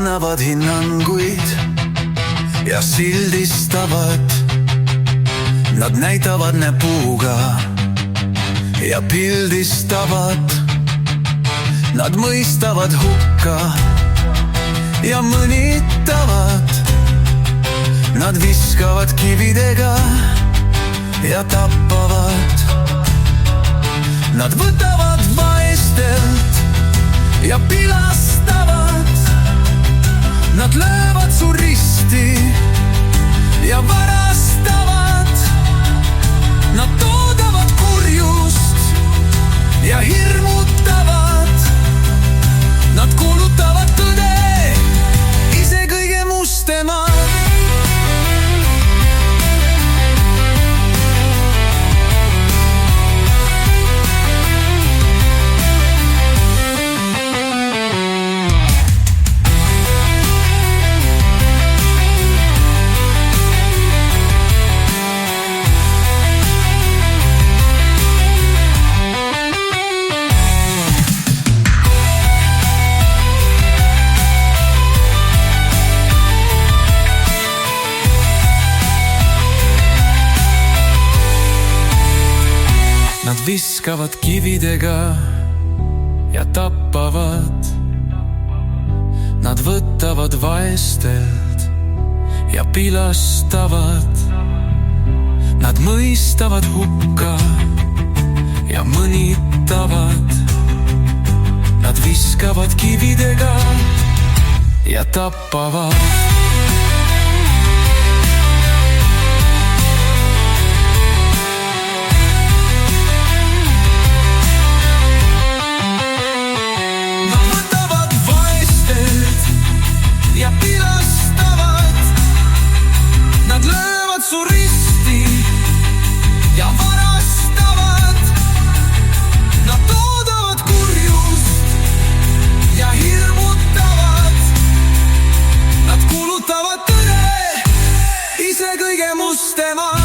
annavad hinnanguid ja sildistavad. Nad näitavad näpuga ja pildistavad. Nad mõistavad hukka ja mõnitavad. Nad viskavad kividega ja tappavad. Nad võtavad vaestelt ja pilastavad. Nad löövad su risti ja varastavad. Nad toodavad kurjust ja hirmutavad. Nad kuulutavad tõde ise kõige mustema. Nad viskavad kividega ja tappavad. Nad võtavad vaestelt ja pilastavad. Nad mõistavad hukka ja mõnitavad. Nad viskavad kividega ja tappavad. Ja pilastavad. Nad löövad su risti ja varastavad. Nad toodavad kurjust ja hirmutavad. Nad kuulutavad tõde ise kõige mustema.